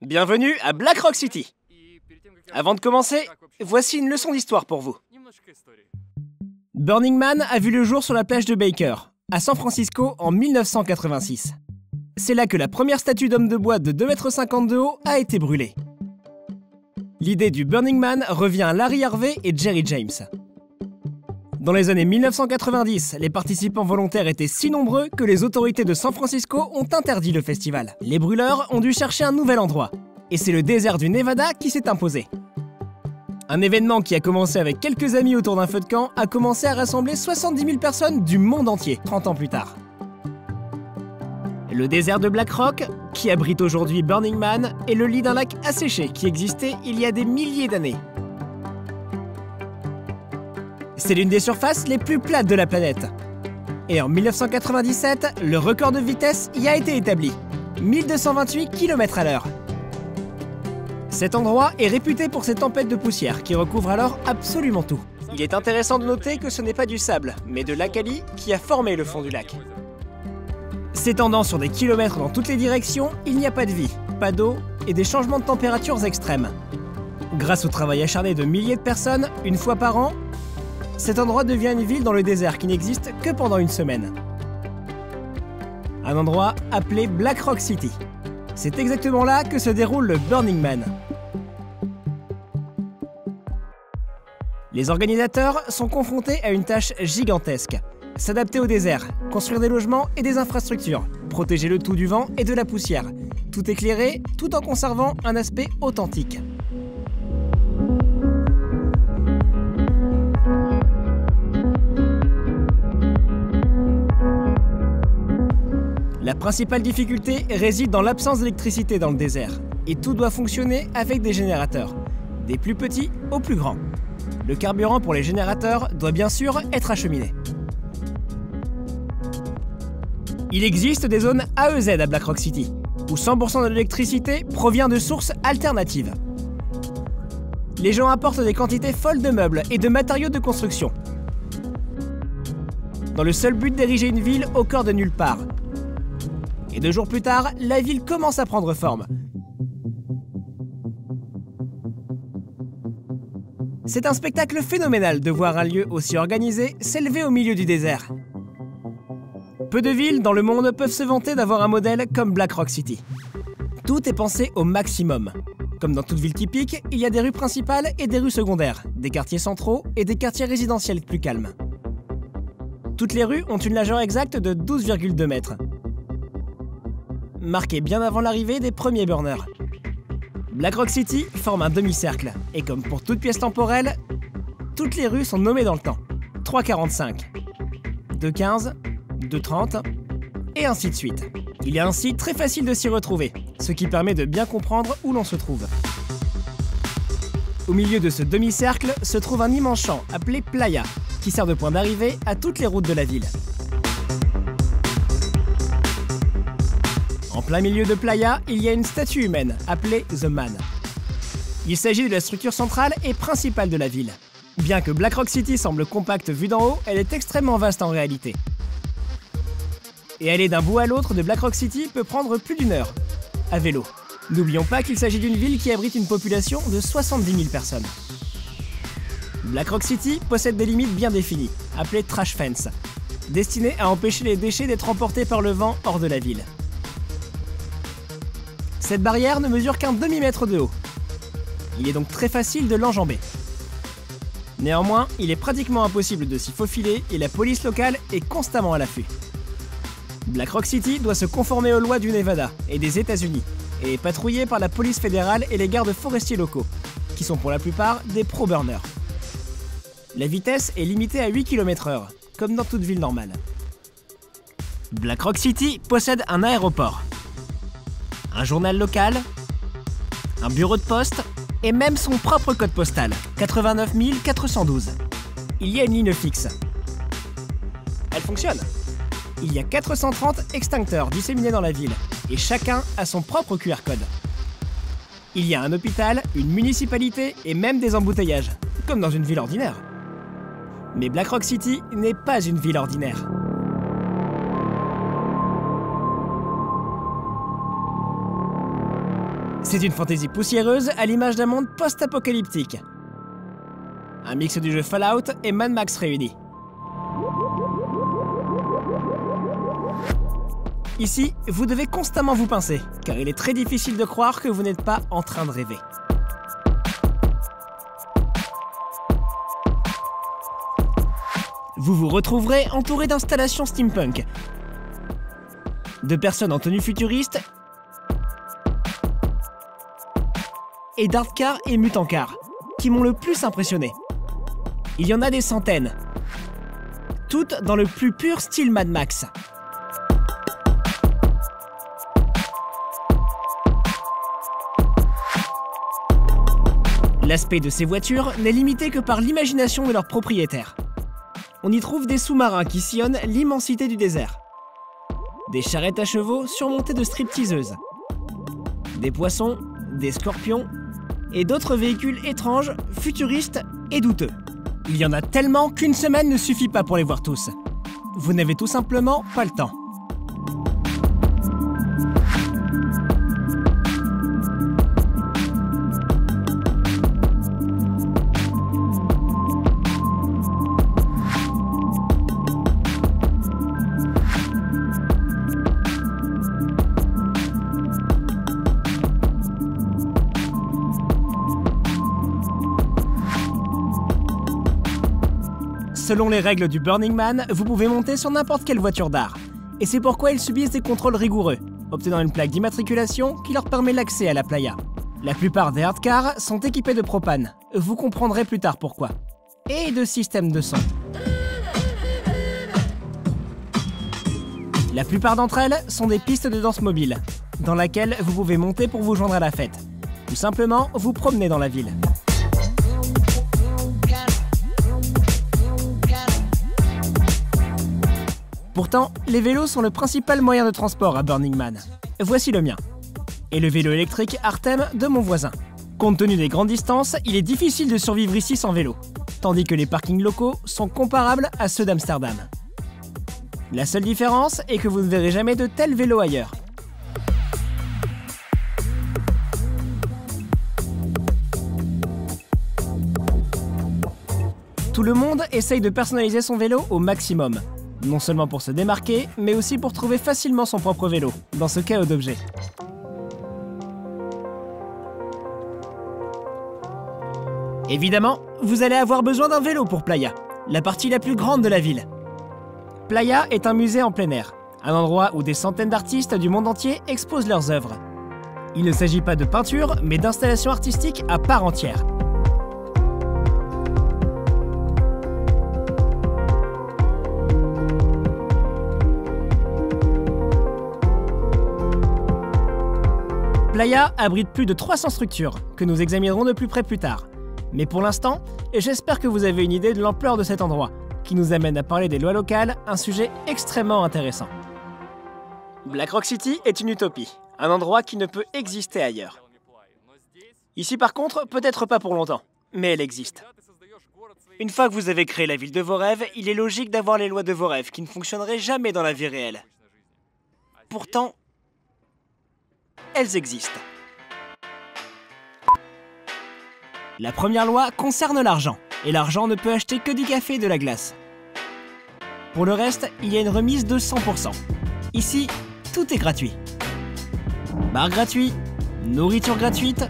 Bienvenue à Black Rock City. Avant de commencer, voici une leçon d'histoire pour vous. Burning Man a vu le jour sur la plage de Baker, à San Francisco en 1986. C'est là que la première statue d'homme de bois de 2,50 m de haut a été brûlée. L'idée du Burning Man revient à Larry Harvey et Jerry James. Dans les années 1990, les participants volontaires étaient si nombreux que les autorités de San Francisco ont interdit le festival. Les brûleurs ont dû chercher un nouvel endroit. Et c'est le désert du Nevada qui s'est imposé. Un événement qui a commencé avec quelques amis autour d'un feu de camp a commencé à rassembler 70 000 personnes du monde entier, 30 ans plus tard. Le désert de Black Rock, qui abrite aujourd'hui Burning Man, est le lit d'un lac asséché qui existait il y a des milliers d'années. C'est l'une des surfaces les plus plates de la planète. Et en 1997, le record de vitesse y a été établi, 1228 km/h. Cet endroit est réputé pour ses tempêtes de poussière qui recouvrent alors absolument tout. Il est intéressant de noter que ce n'est pas du sable, mais de l'alcali qui a formé le fond du lac. S'étendant sur des kilomètres dans toutes les directions, il n'y a pas de vie, pas d'eau et des changements de températures extrêmes. Grâce au travail acharné de milliers de personnes, une fois par an, cet endroit devient une ville dans le désert qui n'existe que pendant une semaine. Un endroit appelé Black Rock City. C'est exactement là que se déroule le Burning Man. Les organisateurs sont confrontés à une tâche gigantesque. S'adapter au désert, construire des logements et des infrastructures, protéger le tout du vent et de la poussière, tout éclairé tout en conservant un aspect authentique. La principale difficulté réside dans l'absence d'électricité dans le désert, et tout doit fonctionner avec des générateurs, des plus petits aux plus grands. Le carburant pour les générateurs doit bien sûr être acheminé. Il existe des zones AEZ à Black Rock City, où 100% de l'électricité provient de sources alternatives. Les gens apportent des quantités folles de meubles et de matériaux de construction, dans le seul but d'ériger une ville au cœur de nulle part. Et 2 jours plus tard, la ville commence à prendre forme. C'est un spectacle phénoménal de voir un lieu aussi organisé s'élever au milieu du désert. Peu de villes dans le monde peuvent se vanter d'avoir un modèle comme Black Rock City. Tout est pensé au maximum. Comme dans toute ville typique, il y a des rues principales et des rues secondaires, des quartiers centraux et des quartiers résidentiels plus calmes. Toutes les rues ont une largeur exacte de 12,2 mètres. Marqué bien avant l'arrivée des premiers burners. Black Rock City forme un demi-cercle, et comme pour toute pièce temporelle, toutes les rues sont nommées dans le temps. 3,45, 2,15, 2,30, et ainsi de suite. Il est ainsi très facile de s'y retrouver, ce qui permet de bien comprendre où l'on se trouve. Au milieu de ce demi-cercle se trouve un immense champ appelé Playa, qui sert de point d'arrivée à toutes les routes de la ville. En plein milieu de Playa, il y a une statue humaine, appelée The Man. Il s'agit de la structure centrale et principale de la ville. Bien que Black Rock City semble compacte vue d'en haut, elle est extrêmement vaste en réalité. Et aller d'un bout à l'autre de Black Rock City peut prendre plus d'1 heure, à vélo. N'oublions pas qu'il s'agit d'une ville qui abrite une population de 70 000 personnes. Black Rock City possède des limites bien définies, appelées trash fence, destinées à empêcher les déchets d'être emportés par le vent hors de la ville. Cette barrière ne mesure qu'un demi-mètre de haut. Il est donc très facile de l'enjamber. Néanmoins, il est pratiquement impossible de s'y faufiler et la police locale est constamment à l'affût. Black Rock City doit se conformer aux lois du Nevada et des États-Unis et est patrouillé par la police fédérale et les gardes forestiers locaux, qui sont pour la plupart des pro-burners. La vitesse est limitée à 8 km/h, comme dans toute ville normale. Black Rock City possède un aéroport, un journal local, un bureau de poste et même son propre code postal, 89 412. Il y a une ligne fixe. Elle fonctionne. Il y a 430 extincteurs disséminés dans la ville et chacun a son propre QR code. Il y a un hôpital, une municipalité et même des embouteillages, comme dans une ville ordinaire. Mais Black Rock City n'est pas une ville ordinaire. C'est une fantaisie poussiéreuse à l'image d'un monde post-apocalyptique. Un mix du jeu Fallout et Mad Max réunis. Ici, vous devez constamment vous pincer, car il est très difficile de croire que vous n'êtes pas en train de rêver. Vous vous retrouverez entouré d'installations steampunk, de personnes en tenue futuriste et d'art-cars et mutant-cars, qui m'ont le plus impressionné. Il y en a des centaines, toutes dans le plus pur style Mad Max. L'aspect de ces voitures n'est limité que par l'imagination de leurs propriétaires. On y trouve des sous-marins qui sillonnent l'immensité du désert, des charrettes à chevaux surmontées de stripteaseuses, des poissons, des scorpions et d'autres véhicules étranges, futuristes et douteux. Il y en a tellement qu'une semaine ne suffit pas pour les voir tous. Vous n'avez tout simplement pas le temps. Selon les règles du Burning Man, vous pouvez monter sur n'importe quelle voiture d'art. Et c'est pourquoi ils subissent des contrôles rigoureux, obtenant une plaque d'immatriculation qui leur permet l'accès à la playa. La plupart des hardcars sont équipés de propane, vous comprendrez plus tard pourquoi. Et de systèmes de son. La plupart d'entre elles sont des pistes de danse mobile, dans laquelle vous pouvez monter pour vous joindre à la fête. Ou simplement vous promener dans la ville. Pourtant, les vélos sont le principal moyen de transport à Burning Man. Voici le mien. Et le vélo électrique Artem de mon voisin. Compte tenu des grandes distances, il est difficile de survivre ici sans vélo, tandis que les parkings locaux sont comparables à ceux d'Amsterdam. La seule différence est que vous ne verrez jamais de tels vélos ailleurs. Tout le monde essaye de personnaliser son vélo au maximum. Non seulement pour se démarquer, mais aussi pour trouver facilement son propre vélo, dans ce chaos d'objets. Évidemment, vous allez avoir besoin d'un vélo pour Playa, la partie la plus grande de la ville. Playa est un musée en plein air, un endroit où des centaines d'artistes du monde entier exposent leurs œuvres. Il ne s'agit pas de peinture, mais d'installations artistiques à part entière. Playa abrite plus de 300 structures, que nous examinerons de plus près plus tard. Mais pour l'instant, j'espère que vous avez une idée de l'ampleur de cet endroit, qui nous amène à parler des lois locales, un sujet extrêmement intéressant. Black Rock City est une utopie, un endroit qui ne peut exister ailleurs. Ici par contre, peut-être pas pour longtemps, mais elle existe. Une fois que vous avez créé la ville de vos rêves, il est logique d'avoir les lois de vos rêves qui ne fonctionneraient jamais dans la vie réelle. Pourtant, elles existent. La première loi concerne l'argent, et l'argent ne peut acheter que du café et de la glace. Pour le reste, il y a une remise de 100%. Ici, tout est gratuit. Bar gratuit, nourriture gratuite,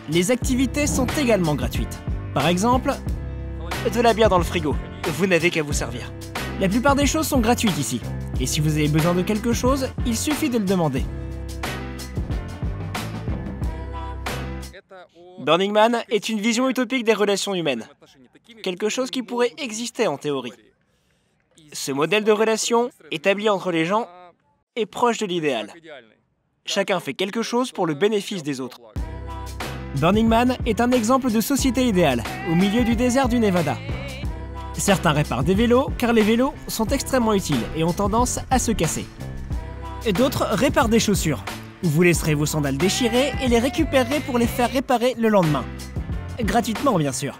les activités sont également gratuites. Par exemple, de la bière dans le frigo, vous n'avez qu'à vous servir. La plupart des choses sont gratuites ici, et si vous avez besoin de quelque chose, il suffit de le demander. Burning Man est une vision utopique des relations humaines, quelque chose qui pourrait exister en théorie. Ce modèle de relation, établi entre les gens, est proche de l'idéal. Chacun fait quelque chose pour le bénéfice des autres. Burning Man est un exemple de société idéale, au milieu du désert du Nevada. Certains réparent des vélos, car les vélos sont extrêmement utiles et ont tendance à se casser. Et d'autres réparent des chaussures. Vous laisserez vos sandales déchirées et les récupérerez pour les faire réparer le lendemain. Gratuitement, bien sûr.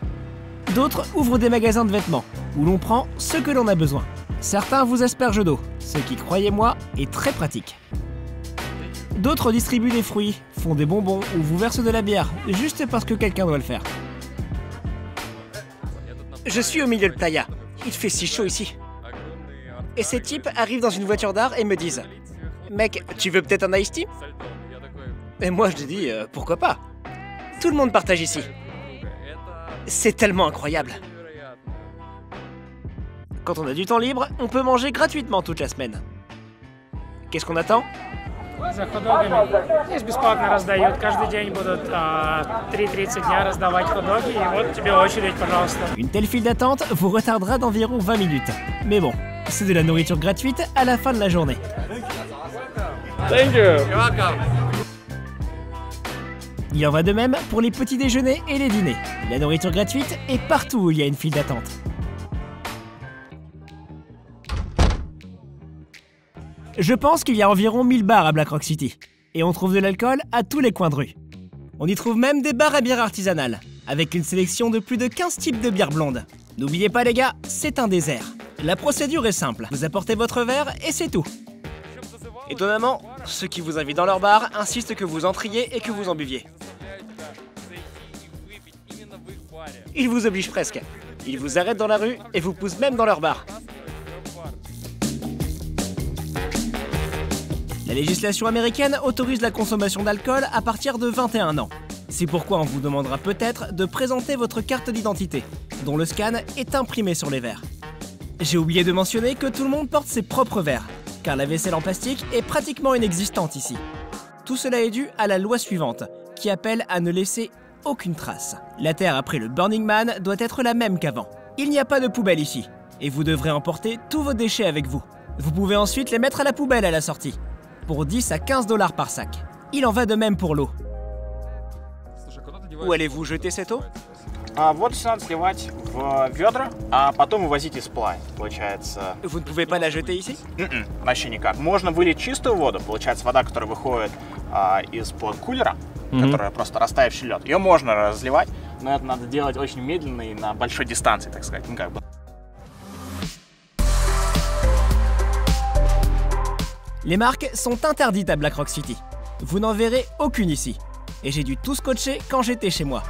D'autres ouvrent des magasins de vêtements, où l'on prend ce que l'on a besoin. Certains vous aspergent d'eau, ce qui, croyez-moi, est très pratique. D'autres distribuent des fruits, font des bonbons ou vous versent de la bière, juste parce que quelqu'un doit le faire. Je suis au milieu de playa. Il fait si chaud ici. Et ces types arrivent dans une voiture d'art et me disent « Mec, tu veux peut-être un iced tea ?» Et moi je dis « Pourquoi pas ?» Tout le monde partage ici. C'est tellement incroyable. Quand on a du temps libre, on peut manger gratuitement toute la semaine. Qu'est-ce qu'on attend? За хот-догами. Здесь бесплатно раздают. Каждый день будут 3:30 дня раздавать хот-доги. И вот тебе очередь, пожалуйста. Une telle file d'attente vous retardera d'environ 20 minutes. Mais bon, c'est de la nourriture gratuite à la fin de la journée. Thank you. You're welcome. Il en va de même pour les petits déjeuners et les dîners. La nourriture gratuite est partout où il y a une file d'attente. Je pense qu'il y a environ 1000 bars à Black Rock City. Et on trouve de l'alcool à tous les coins de rue. On y trouve même des bars à bière artisanale, avec une sélection de plus de 15 types de bières blondes. N'oubliez pas les gars, c'est un désert. La procédure est simple, vous apportez votre verre et c'est tout. Étonnamment, ceux qui vous invitent dans leur bar insistent que vous entriez et que vous en buviez. Ils vous obligent presque. Ils vous arrêtent dans la rue et vous poussent même dans leur bar. La législation américaine autorise la consommation d'alcool à partir de 21 ans. C'est pourquoi on vous demandera peut-être de présenter votre carte d'identité, dont le scan est imprimé sur les verres. J'ai oublié de mentionner que tout le monde porte ses propres verres, car la vaisselle en plastique est pratiquement inexistante ici. Tout cela est dû à la loi suivante, qui appelle à ne laisser aucune trace. La terre après le Burning Man doit être la même qu'avant. Il n'y a pas de poubelle ici, et vous devrez emporter tous vos déchets avec vous. Vous pouvez ensuite les mettre à la poubelle à la sortie, pour 10 à 15 $ par sac. Il en va de même pour l'eau. Où allez-vous jeter cette eau? Вот все надо сливать в ведра, а потом вывозить из плай, получается. Vous ne pouvez pas la jeter ici? Вообще никак. Можно вылить чистую воду, получается вода, которая выходит из-под кулера, которая просто растаявший лед. Ее можно разливать, но это надо делать очень медленно и на большой дистанции, так сказать. Ну, как бы. Les marques sont interdites à Black Rock City. Vous n'en verrez aucune ici. Et j'ai dû tout scotcher quand j'étais chez moi.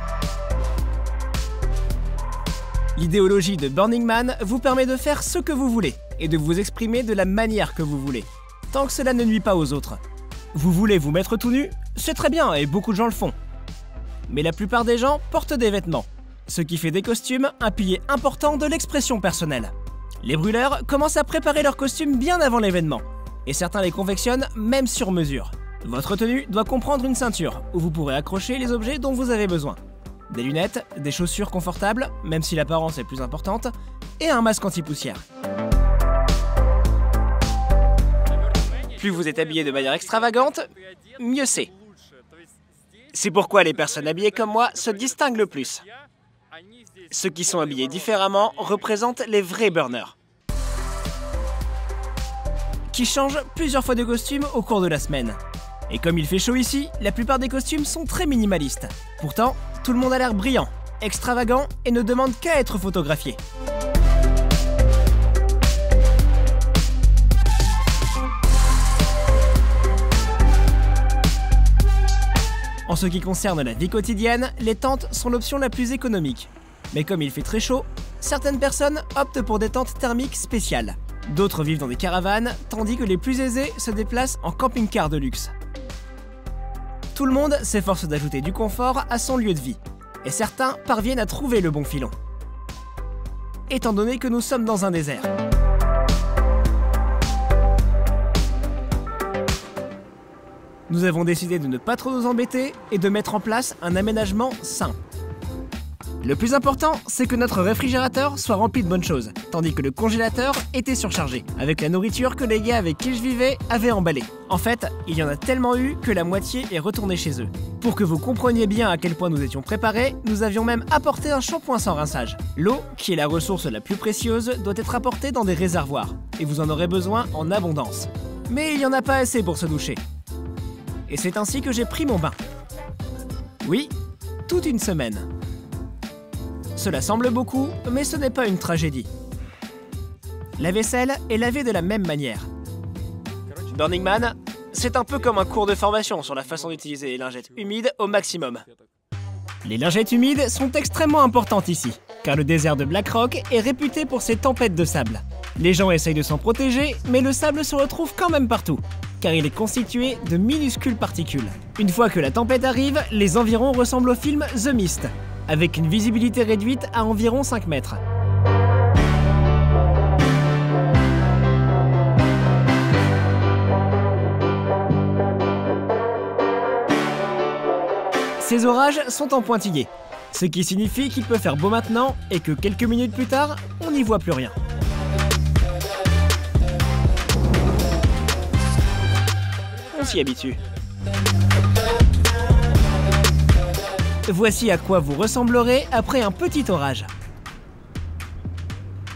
L'idéologie de Burning Man vous permet de faire ce que vous voulez et de vous exprimer de la manière que vous voulez, tant que cela ne nuit pas aux autres. Vous voulez vous mettre tout nu? C'est très bien et beaucoup de gens le font. Mais la plupart des gens portent des vêtements, ce qui fait des costumes un pilier important de l'expression personnelle. Les brûleurs commencent à préparer leurs costumes bien avant l'événement, et certains les confectionnent même sur mesure. Votre tenue doit comprendre une ceinture où vous pourrez accrocher les objets dont vous avez besoin. Des lunettes, des chaussures confortables, même si l'apparence est plus importante, et un masque anti-poussière. Plus vous êtes habillé de manière extravagante, mieux c'est. C'est pourquoi les personnes habillées comme moi se distinguent le plus. Ceux qui sont habillés différemment représentent les vrais burners, qui changent plusieurs fois de costume au cours de la semaine. Et comme il fait chaud ici, la plupart des costumes sont très minimalistes. Pourtant, tout le monde a l'air brillant, extravagant et ne demande qu'à être photographié. En ce qui concerne la vie quotidienne, les tentes sont l'option la plus économique. Mais comme il fait très chaud, certaines personnes optent pour des tentes thermiques spéciales. D'autres vivent dans des caravanes, tandis que les plus aisés se déplacent en camping-car de luxe. Tout le monde s'efforce d'ajouter du confort à son lieu de vie, et certains parviennent à trouver le bon filon. Étant donné que nous sommes dans un désert. Nous avons décidé de ne pas trop nous embêter et de mettre en place un aménagement sain. Le plus important, c'est que notre réfrigérateur soit rempli de bonnes choses, tandis que le congélateur était surchargé, avec la nourriture que les gars avec qui je vivais avaient emballée. En fait, il y en a tellement eu que la moitié est retournée chez eux. Pour que vous compreniez bien à quel point nous étions préparés, nous avions même apporté un shampoing sans rinçage. L'eau, qui est la ressource la plus précieuse, doit être apportée dans des réservoirs, et vous en aurez besoin en abondance. Mais il n'y en a pas assez pour se doucher. Et c'est ainsi que j'ai pris mon bain. Oui, toute une semaine. Cela semble beaucoup, mais ce n'est pas une tragédie. La vaisselle est lavée de la même manière. Burning Man, c'est un peu comme un cours de formation sur la façon d'utiliser les lingettes humides au maximum. Les lingettes humides sont extrêmement importantes ici, car le désert de Black Rock est réputé pour ses tempêtes de sable. Les gens essayent de s'en protéger, mais le sable se retrouve quand même partout, car il est constitué de minuscules particules. Une fois que la tempête arrive, les environs ressemblent au film The Mist, avec une visibilité réduite à environ 5 mètres. Ces orages sont en pointillés, ce qui signifie qu'il peut faire beau maintenant et que quelques minutes plus tard, on n'y voit plus rien. On s'y habitue. Voici à quoi vous ressemblerez après un petit orage.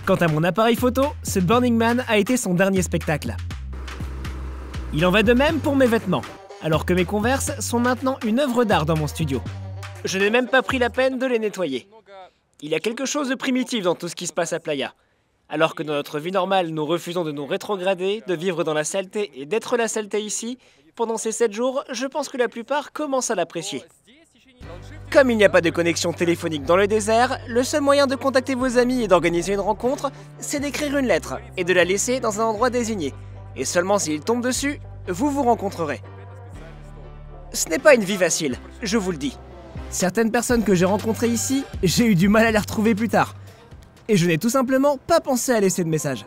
Quant à mon appareil photo, ce Burning Man a été son dernier spectacle. Il en va de même pour mes vêtements, alors que mes Converse sont maintenant une œuvre d'art dans mon studio. Je n'ai même pas pris la peine de les nettoyer. Il y a quelque chose de primitif dans tout ce qui se passe à Playa. Alors que dans notre vie normale, nous refusons de nous rétrograder, de vivre dans la saleté et d'être la saleté ici, pendant ces 7 jours, je pense que la plupart commencent à l'apprécier. Comme il n'y a pas de connexion téléphonique dans le désert, le seul moyen de contacter vos amis et d'organiser une rencontre, c'est d'écrire une lettre et de la laisser dans un endroit désigné. Et seulement s'ils tombent dessus, vous vous rencontrerez. Ce n'est pas une vie facile, je vous le dis. Certaines personnes que j'ai rencontrées ici, j'ai eu du mal à les retrouver plus tard. Et je n'ai tout simplement pas pensé à laisser de message.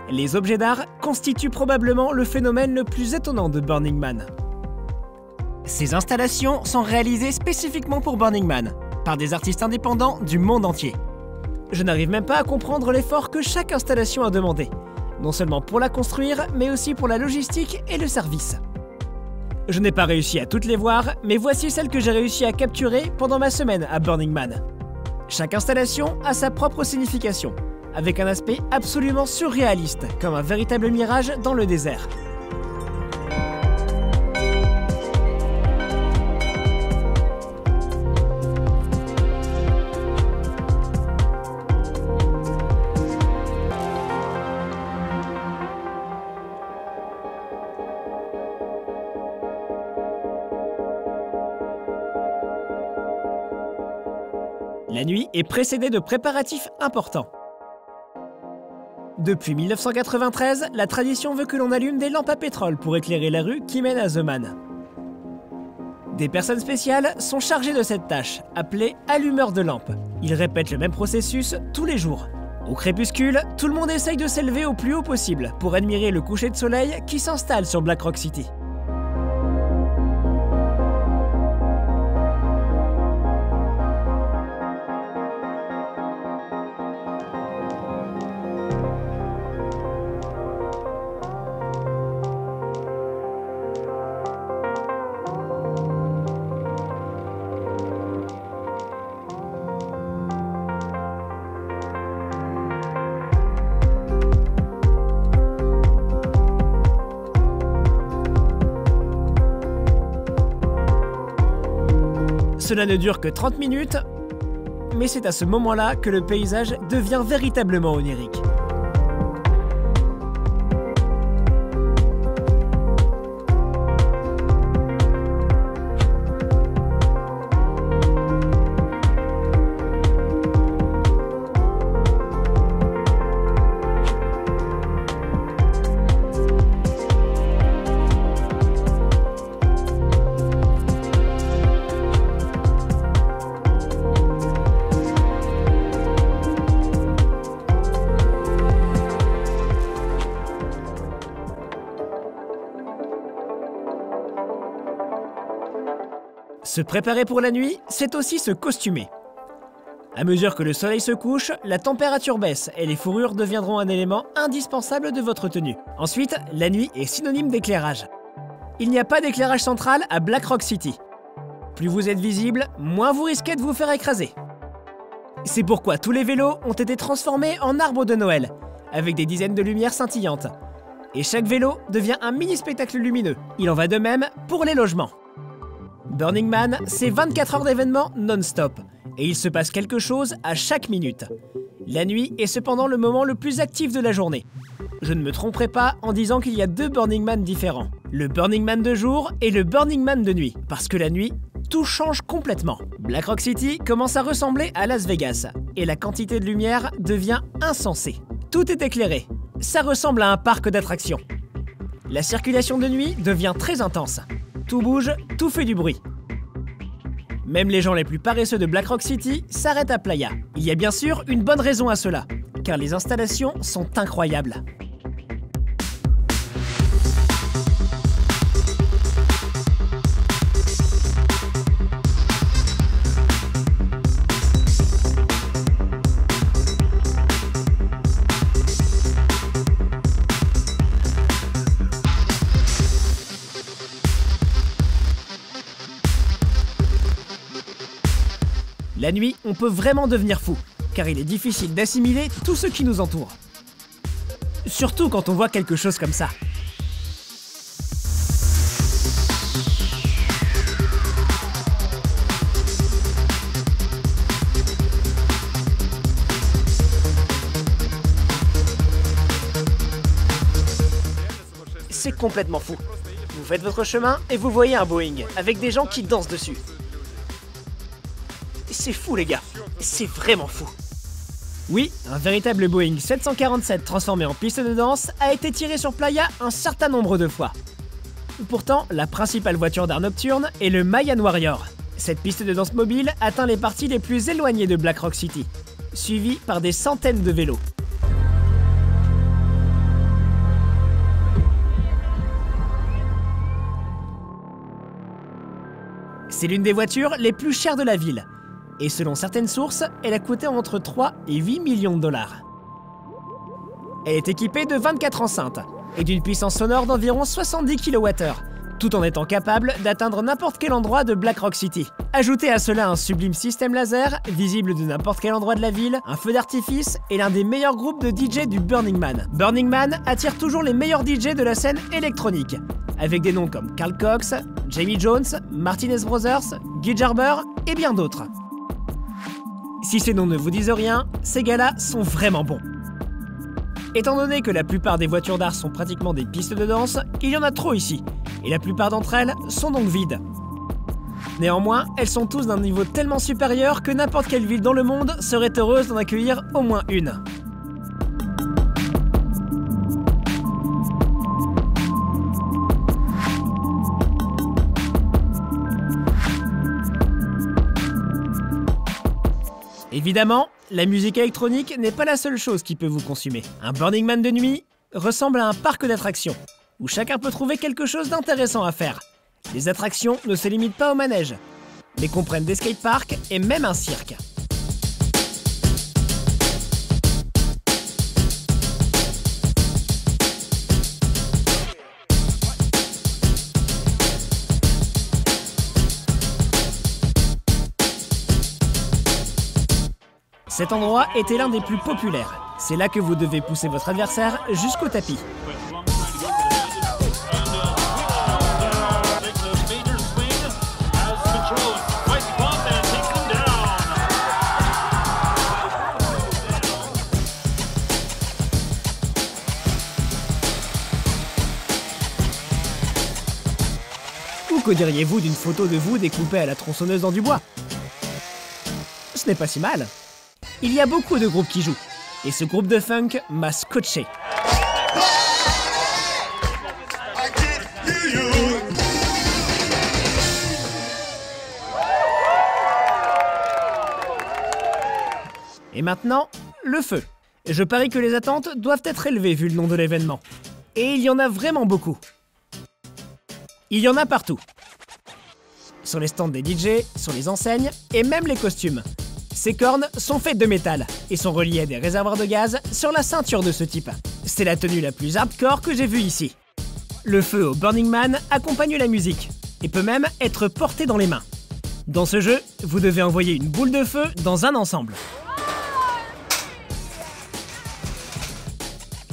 Les objets d'art constituent probablement le phénomène le plus étonnant de Burning Man. Ces installations sont réalisées spécifiquement pour Burning Man, par des artistes indépendants du monde entier. Je n'arrive même pas à comprendre l'effort que chaque installation a demandé. Non seulement pour la construire, mais aussi pour la logistique et le service. Je n'ai pas réussi à toutes les voir, mais voici celles que j'ai réussi à capturer pendant ma semaine à Burning Man. Chaque installation a sa propre signification, avec un aspect absolument surréaliste, comme un véritable mirage dans le désert. La nuit est précédée de préparatifs importants. Depuis 1993, la tradition veut que l'on allume des lampes à pétrole pour éclairer la rue qui mène à The Man. Des personnes spéciales sont chargées de cette tâche, appelée allumeur de lampes. Ils répètent le même processus tous les jours. Au crépuscule, tout le monde essaye de s'élever au plus haut possible pour admirer le coucher de soleil qui s'installe sur Black Rock City. Cela ne dure que 30 minutes, mais c'est à ce moment-là que le paysage devient véritablement onirique. Se préparer pour la nuit, c'est aussi se costumer. À mesure que le soleil se couche, la température baisse et les fourrures deviendront un élément indispensable de votre tenue. Ensuite, la nuit est synonyme d'éclairage. Il n'y a pas d'éclairage central à Black Rock City. Plus vous êtes visible, moins vous risquez de vous faire écraser. C'est pourquoi tous les vélos ont été transformés en arbres de Noël, avec des dizaines de lumières scintillantes. Et chaque vélo devient un mini-spectacle lumineux. Il en va de même pour les logements. Burning Man, c'est 24 heures d'événements non-stop, et il se passe quelque chose à chaque minute. La nuit est cependant le moment le plus actif de la journée. Je ne me tromperai pas en disant qu'il y a deux Burning Man différents. Le Burning Man de jour et le Burning Man de nuit. Parce que la nuit, tout change complètement. Black Rock City commence à ressembler à Las Vegas. Et la quantité de lumière devient insensée. Tout est éclairé. Ça ressemble à un parc d'attractions. La circulation de nuit devient très intense. Tout bouge, tout fait du bruit. Même les gens les plus paresseux de Black Rock City s'arrêtent à Playa. Il y a bien sûr une bonne raison à cela, car les installations sont incroyables. La nuit, on peut vraiment devenir fou, car il est difficile d'assimiler tout ce qui nous entoure. Surtout quand on voit quelque chose comme ça. C'est complètement fou. Vous faites votre chemin et vous voyez un Boeing, avec des gens qui dansent dessus. C'est fou les gars, c'est vraiment fou. Oui, un véritable Boeing 747 transformé en piste de danse a été tiré sur Playa un certain nombre de fois. Pourtant, la principale voiture d'art nocturne est le Mayan Warrior. Cette piste de danse mobile atteint les parties les plus éloignées de Black Rock City, suivie par des centaines de vélos. C'est l'une des voitures les plus chères de la ville. Et selon certaines sources, elle a coûté entre 3 et 8 millions de dollars. Elle est équipée de 24 enceintes et d'une puissance sonore d'environ 70 kWh, tout en étant capable d'atteindre n'importe quel endroit de Black Rock City. Ajoutez à cela un sublime système laser, visible de n'importe quel endroit de la ville, un feu d'artifice et l'un des meilleurs groupes de DJ du Burning Man. Burning Man attire toujours les meilleurs DJ de la scène électronique, avec des noms comme Carl Cox, Jamie Jones, Martinez Brothers, Guy Jarber et bien d'autres. Si ces noms ne vous disent rien, ces gars-là sont vraiment bons. Étant donné que la plupart des voitures d'art sont pratiquement des pistes de danse, il y en a trop ici, et la plupart d'entre elles sont donc vides. Néanmoins, elles sont tous d'un niveau tellement supérieur que n'importe quelle ville dans le monde serait heureuse d'en accueillir au moins une. Évidemment, la musique électronique n'est pas la seule chose qui peut vous consumer. Un Burning Man de nuit ressemble à un parc d'attractions, où chacun peut trouver quelque chose d'intéressant à faire. Les attractions ne se limitent pas au manège, mais comprennent des skateparks et même un cirque. Cet endroit était l'un des plus populaires. C'est là que vous devez pousser votre adversaire jusqu'au tapis. Ou que diriez-vous d'une photo de vous découpée à la tronçonneuse dans du bois? Ce n'est pas si mal. Il y a beaucoup de groupes qui jouent, et ce groupe de funk m'a scotché. Et maintenant, le feu. Je parie que les attentes doivent être élevées vu le nom de l'événement. Et il y en a vraiment beaucoup. Il y en a partout. Sur les stands des DJ, sur les enseignes, et même les costumes. Ces cornes sont faites de métal et sont reliées à des réservoirs de gaz sur la ceinture de ce type. C'est la tenue la plus hardcore que j'ai vue ici. Le feu au Burning Man accompagne la musique et peut même être porté dans les mains. Dans ce jeu, vous devez envoyer une boule de feu dans un ensemble.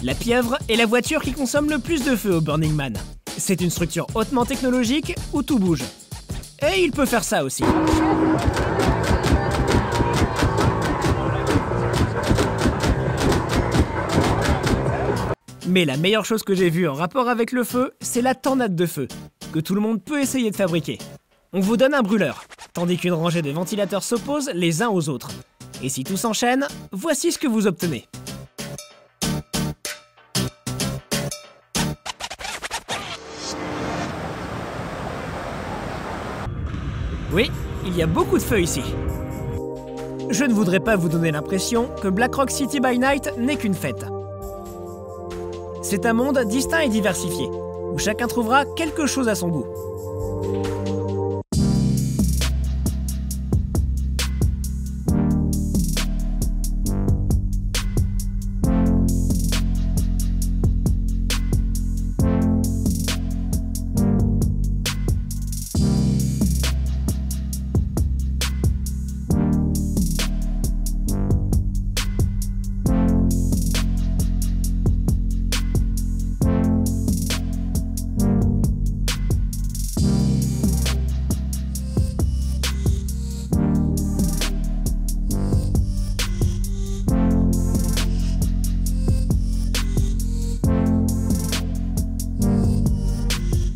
La pieuvre est la voiture qui consomme le plus de feu au Burning Man. C'est une structure hautement technologique où tout bouge. Et il peut faire ça aussi. Mais la meilleure chose que j'ai vue en rapport avec le feu, c'est la tornade de feu, que tout le monde peut essayer de fabriquer. On vous donne un brûleur, tandis qu'une rangée de ventilateurs s'opposent les uns aux autres. Et si tout s'enchaîne, voici ce que vous obtenez. Oui, il y a beaucoup de feu ici. Je ne voudrais pas vous donner l'impression que Black Rock City by Night n'est qu'une fête. C'est un monde distinct et diversifié, où chacun trouvera quelque chose à son goût.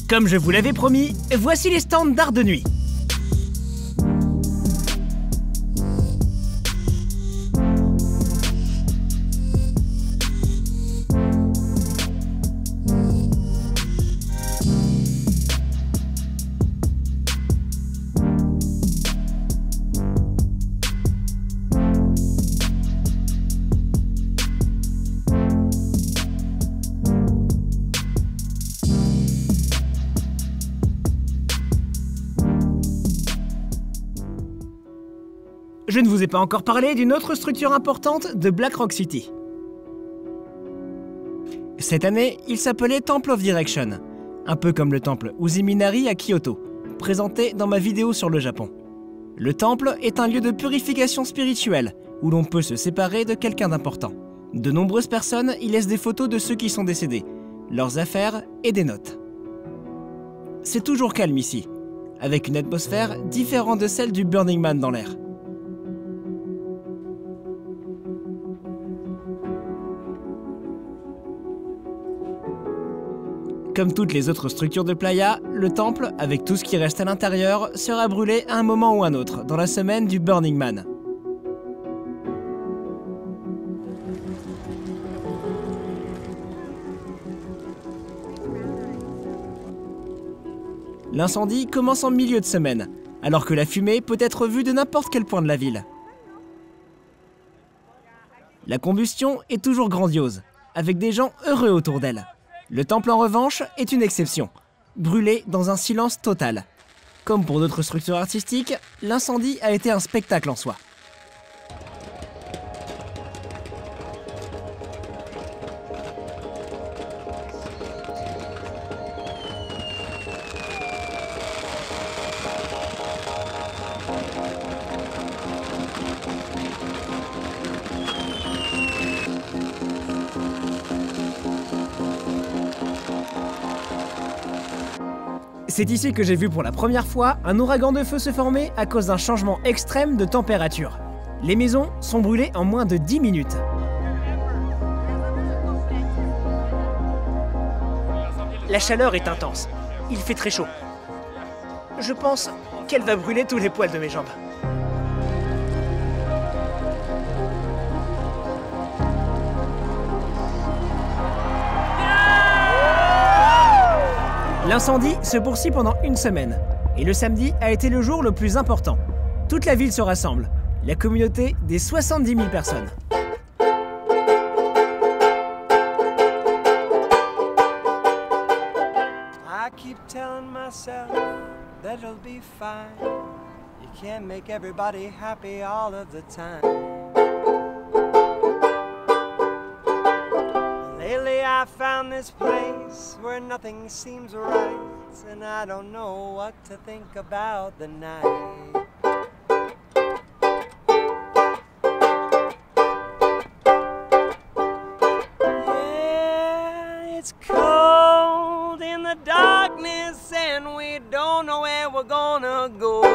Comme je vous l'avais promis, voici les stands d'art de nuit. Je ne vous ai pas encore parlé d'une autre structure importante de Black Rock City. Cette année, il s'appelait Temple of Direction, un peu comme le temple Uziminari à Kyoto, présenté dans ma vidéo sur le Japon. Le temple est un lieu de purification spirituelle, où l'on peut se séparer de quelqu'un d'important. De nombreuses personnes y laissent des photos de ceux qui sont décédés, leurs affaires et des notes. C'est toujours calme ici, avec une atmosphère différente de celle du Burning Man dans l'air. Comme toutes les autres structures de Playa, le temple, avec tout ce qui reste à l'intérieur, sera brûlé à un moment ou un autre dans la semaine du Burning Man. L'incendie commence en milieu de semaine, alors que la fumée peut être vue de n'importe quel point de la ville. La combustion est toujours grandiose, avec des gens heureux autour d'elle. Le temple, en revanche, est une exception, brûlé dans un silence total. Comme pour d'autres structures artistiques, l'incendie a été un spectacle en soi. C'est ici que j'ai vu pour la première fois un ouragan de feu se former à cause d'un changement extrême de température. Les maisons sont brûlées en moins de 10 minutes. La chaleur est intense. Il fait très chaud. Je pense qu'elle va brûler tous les poils de mes jambes. L'incendie se poursuit pendant une semaine, et le samedi a été le jour le plus important. Toute la ville se rassemble, la communauté des 70 000 personnes. I keep telling myself that it'll be fine. You can't make everybody happy all of the time. Lately I found this place where nothing seems right, and I don't know what to think about the night. Yeah, it's cold in the darkness and we don't know where we're gonna go.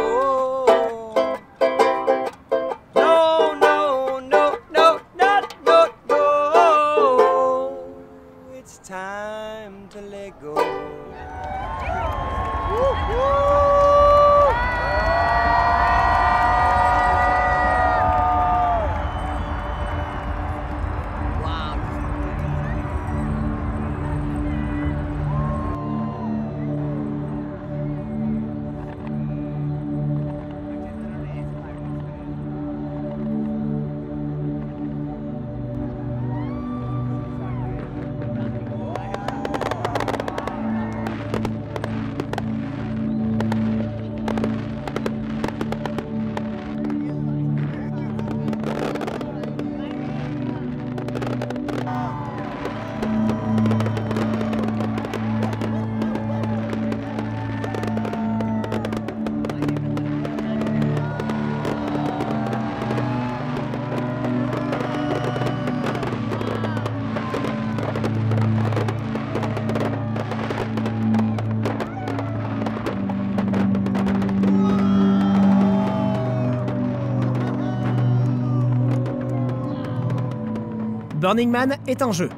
Burning Man est un jeu.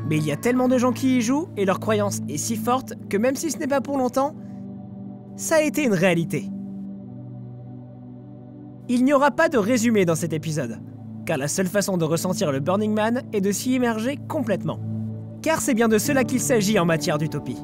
Mais il y a tellement de gens qui y jouent et leur croyance est si forte que même si ce n'est pas pour longtemps, ça a été une réalité. Il n'y aura pas de résumé dans cet épisode, car la seule façon de ressentir le Burning Man est de s'y immerger complètement. Car c'est bien de cela qu'il s'agit en matière d'utopie.